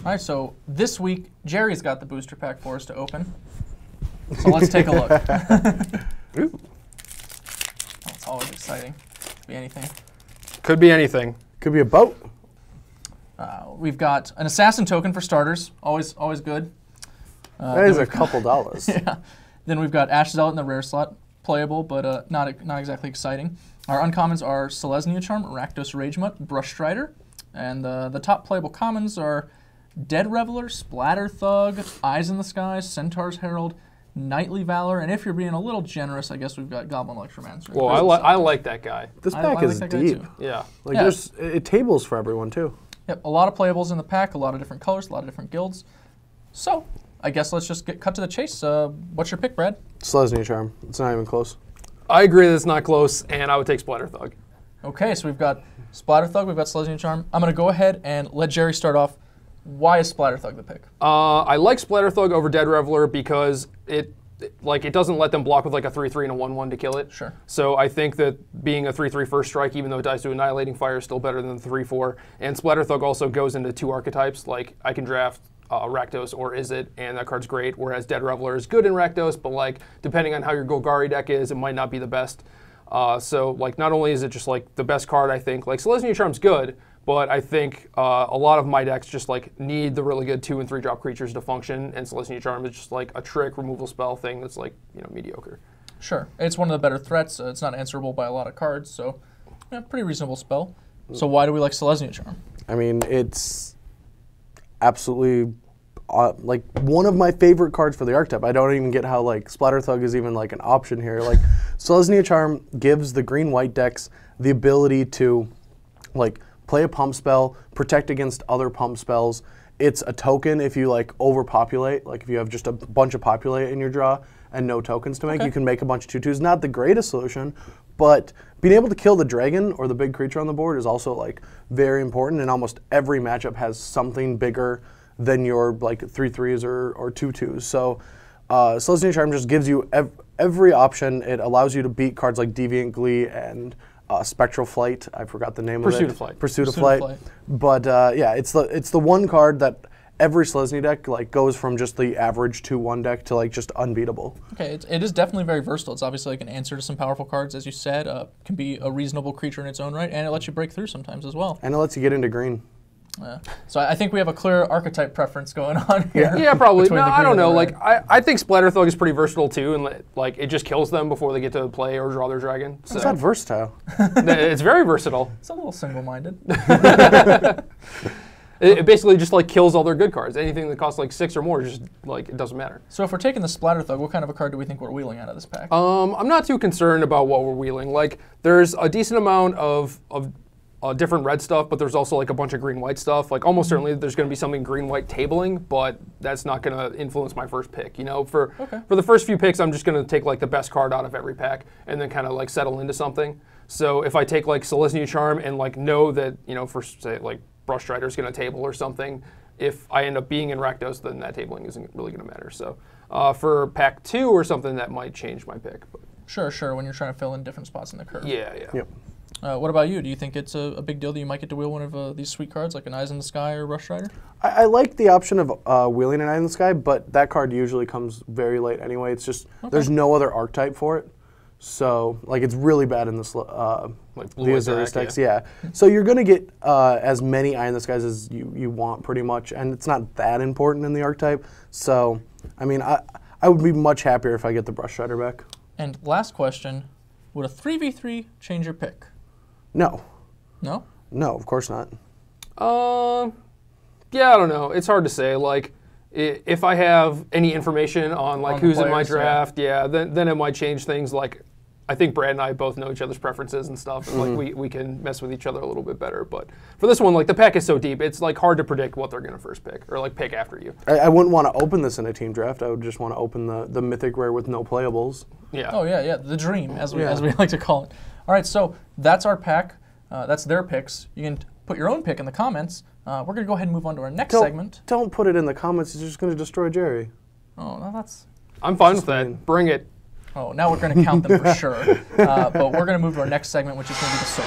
All right, so this week, Jerry's got the booster pack for us to open. So let's take a look. Ooh. Oh, it's always exciting. Could be anything. Could be anything. Could be a boat. We've got an assassin token for starters. Always good. That is a couple dollars. Yeah. Then we've got Ash Zealot in the rare slot. Playable, but not exactly exciting. Our uncommons are Selesnya Charm, Rakdos Ragemutt, Brush Strider. And the top playable commons are Dead Reveler, Splatter Thug, Eyes in the Sky, Centaur's Herald, Knightly Valor, and if you're being a little generous, I guess we've got Goblin Electromancer. Well, I like that guy. This I pack like is that guy deep. too. Yeah. Like Yeah. it tables for everyone too. Yep, a lot of playables in the pack, a lot of different colors, a lot of different guilds. So, I guess let's just cut to the chase. What's your pick, Brad? Selesnya Charm. It's not even close. I agree that it's not close, and I would take Splatter Thug. Okay, so we've got Splatter Thug, we've got Selesnya Charm. I'm going to go ahead and let Jerry start off. Why is Splatter Thug the pick? I like Splatter Thug over Dead Reveler because it doesn't let them block with like a 3/3 and a 1/1 to kill it. Sure. So I think that being a 3/3 first strike, even though it dies to Annihilating Fire, is still better than the 3/4. And Splatter Thug also goes into 2 archetypes. Like I can draft Rakdos or Izzet, and that card's great. Whereas Dead Reveler is good in Rakdos, but like depending on how your Golgari deck is, it might not be the best. So like not only is it just like the best card, I think like Selesnya Charm's good, but I think a lot of my decks just like need the really good 2 and 3 drop creatures to function, and Selesnya Charm is just like a trick removal spell thing that's like mediocre. Sure, it's one of the better threats. It's not answerable by a lot of cards, so yeah, pretty reasonable spell. So why do we like Selesnya Charm? I mean, it's absolutely like one of my favorite cards for the archetype. I don't even get how like Splatter Thug is even like an option here. Like Selesnya Charm gives the green-white decks the ability to like play a pump spell, protect against other pump spells. It's a token if you like overpopulate, like if you have just a bunch of populate in your draw and no tokens to make, you can make a bunch of 2/2s. Not the greatest solution, but being able to kill the dragon or the big creature on the board is also like very important, and almost every matchup has something bigger than your like 3/3s or 2/2s. So Selesnya Charm just gives you every option. It allows you to beat cards like Deviant Glee and Spectral Flight. I forgot the name of it. Pursuit of Flight. Pursuit of Flight. But yeah, it's the one card that every Selesnya deck like goes from just the average 2/1 deck to like just unbeatable. Okay, it is definitely very versatile. It's obviously like an answer to some powerful cards, as you said. Can be a reasonable creature in its own right, and it lets you break through sometimes as well. And it lets you get into green. So I think we have a clear archetype preference going on here. Yeah, probably. between No, the I green don't and know. the Like red. I think Splatter Thug is pretty versatile too, and like it just kills them before they get to play or draw their dragon. So It's not versatile. it's very versatile. It's a little single-minded. It basically just like kills all their good cards. Anything that costs like 6 or more, just like it doesn't matter. So if we're taking the Splatter Thug, what kind of a card do we think we're wheeling out of this pack? I'm not too concerned about what we're wheeling. Like there's a decent amount of different red stuff, but there's also like a bunch of green-white stuff. Like almost certainly there's going to be something green-white tabling, but that's not going to influence my first pick. For the first few picks, I'm just going to take like the best card out of every pack and then kind of like settle into something. So if I take like Selesnya Charm and like know that for say like Brush Strider is going to table or something, if I end up being in Rakdos, then that tabling isn't really going to matter. So for pack 2 or something, that might change my pick. But Sure, when you're trying to fill in different spots in the curve. yeah. Yep. What about you? Do you think it's a big deal that you might get to wheel one of these sweet cards, like an Eyes in the Sky or Brush Strider? I like the option of wheeling an Eye in the Sky, but that card usually comes very late anyway. It's just there's no other archetype for it. So like it's really bad in the Like the Blue Azorius Attack, decks, yeah. So you're gonna get as many Eye in the Skies as you want pretty much, and it's not that important in the archetype. So I mean I would be much happier if I get the Brush Strider back. And last question, would a 3v3 change your pick? No. No? No, of course not. Yeah, I don't know. It's hard to say. Like, if I have any information on like On the who's in my players, draft, then it might change things. Like, I think Brad and I both know each other's preferences and stuff, and like we can mess with each other a little bit better. But for this one, like the pack is so deep, it's like hard to predict what they're gonna first pick or like pick after you. I wouldn't want to open this in a team draft. I would just want to open the mythic rare with no playables. Yeah. Oh yeah, the dream, as we like to call it. All right, so that's our pack. That's their picks. You can put your own pick in the comments. We're going to go ahead and move on to our next segment. Don't put it in the comments. It's just going to destroy Jerry. Oh, no, that's... I'm fine with that. Bring it. Oh, now we're going to count them for sure. But we're going to move to our next segment, which is going to be the soap.